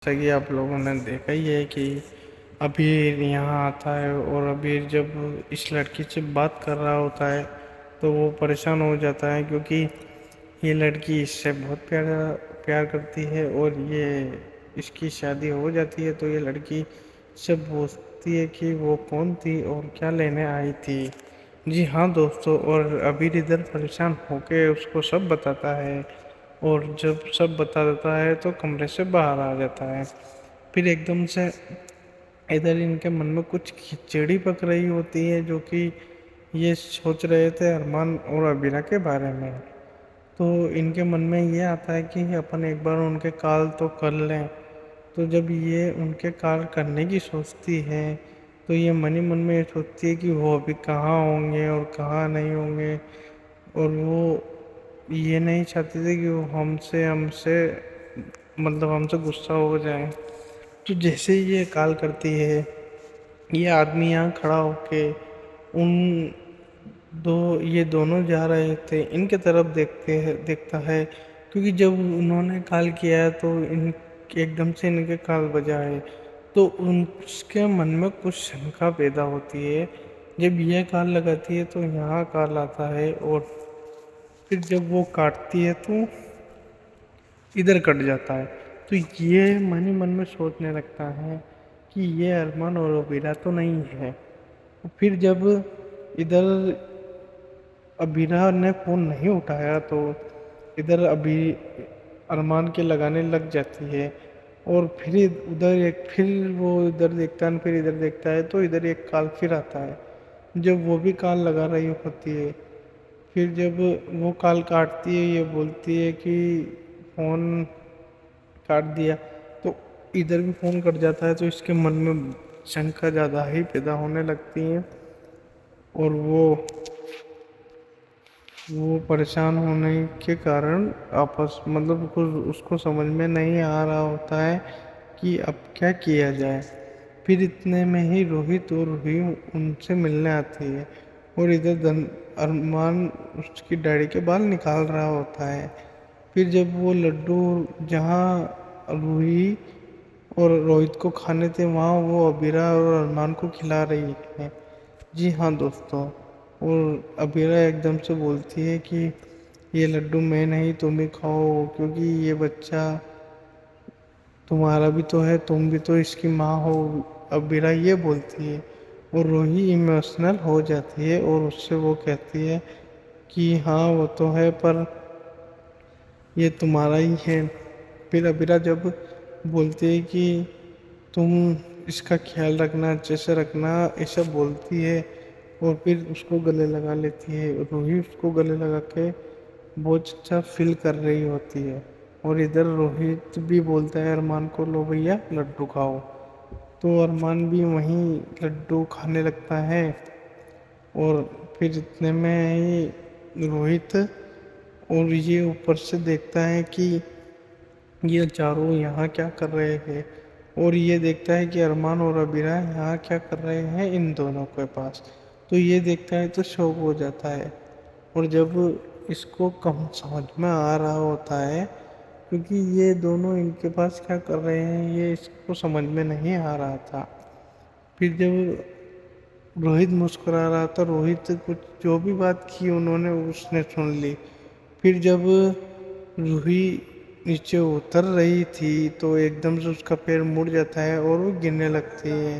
जैसा कि आप लोगों ने देखा ही है कि अबीर यहाँ आता है और अबीर जब इस लड़की से बात कर रहा होता है तो वो परेशान हो जाता है, क्योंकि ये लड़की इससे बहुत प्यार करती है और ये इसकी शादी हो जाती है तो ये लड़की से पूछती है कि वो कौन थी और क्या लेने आई थी। जी हाँ दोस्तों, और अबीर इधर परेशान होके उसको सब बताता है और जब सब बता देता है तो कमरे से बाहर आ जाता है। फिर एकदम से इधर इनके मन में कुछ खिचड़ी पक रही होती है, जो कि ये सोच रहे थे अरमान और अबीरा के बारे में। तो इनके मन में ये आता है कि अपन एक बार उनके कॉल तो कर लें। तो जब ये उनके कॉल करने की सोचती है तो ये मन ही मन में ये सोचती है कि वो अभी कहाँ होंगे और कहाँ नहीं होंगे, और वो ये नहीं चाहती थी कि वो हमसे हमसे मतलब हमसे गुस्सा हो जाए। तो जैसे ही ये कॉल करती है, ये आदमी यहाँ खड़ा होके उन ये दोनों जा रहे थे इनके तरफ देखता है, क्योंकि जब उन्होंने कॉल किया है तो इन एकदम से इनके कॉल बजा है तो उसके मन में कुछ शंका पैदा होती है। जब ये कॉल लगाती है तो यहाँ कॉल आता है और फिर जब वो काटती है तो इधर कट जाता है। तो ये मन ही मन में सोचने लगता है कि ये अरमान और अबीरा तो नहीं है। फिर जब इधर अबीरा ने फ़ोन नहीं उठाया तो इधर अभी अरमान के लगाने लग जाती है, और फिर उधर एक फिर वो इधर देखता है फिर इधर देखता है तो इधर एक कॉल फिर आता है। जब वो भी कॉल लगा रही होती है, फिर जब वो कॉल काटती है ये बोलती है कि फ़ोन काट दिया, तो इधर भी फ़ोन कट जाता है तो इसके मन में शंका ज़्यादा ही पैदा होने लगती है और वो परेशान होने के कारण आपस मतलब कुछ उसको समझ में नहीं आ रहा होता है कि अब क्या किया जाए। फिर इतने में ही रोहित और रूही उनसे मिलने आती है और इधर अरमान उसकी डैडी के बाल निकाल रहा होता है। फिर जब वो लड्डू जहाँ रूही और रोहित को खाने थे वहाँ वो अबीरा और अरमान को खिला रही है। जी हाँ दोस्तों, और अबीरा एकदम से बोलती है कि ये लड्डू मैं नहीं तुम ही खाओ, क्योंकि ये बच्चा तुम्हारा भी तो है, तुम भी तो इसकी माँ हो। अबीरा ये बोलती है और रूही इमोशनल हो जाती है और उससे वो कहती है कि हाँ वो तो है, पर ये तुम्हारा ही है। फिर अबीरा जब बोलती है कि तुम इसका ख्याल रखना, अच्छे से रखना, ऐसा बोलती है और फिर उसको गले लगा लेती है। रूही उसको गले लगा के बहुत अच्छा फील कर रही होती है और इधर रोहित भी बोलता है अरमान को, लो भैया लड्डू खाओ। तो अरमान भी वहीं लड्डू खाने लगता है और फिर इतने में ही रोहित और ये ऊपर से देखता है कि ये चारों यहाँ क्या कर रहे हैं, और ये देखता है कि अरमान और अबीरा यहाँ क्या कर रहे हैं इन दोनों के पास। तो ये देखता है तो शौक हो जाता है, और जब इसको कम समझ में आ रहा होता है, क्योंकि ये दोनों इनके पास क्या कर रहे हैं ये इसको समझ में नहीं आ रहा था। फिर जब रोहित मुस्कुरा रहा था, रोहित कुछ जो भी बात की उन्होंने उसने सुन ली। फिर जब रूही नीचे उतर रही थी तो एकदम से उसका पैर मुड़ जाता है और वो गिरने लगती है।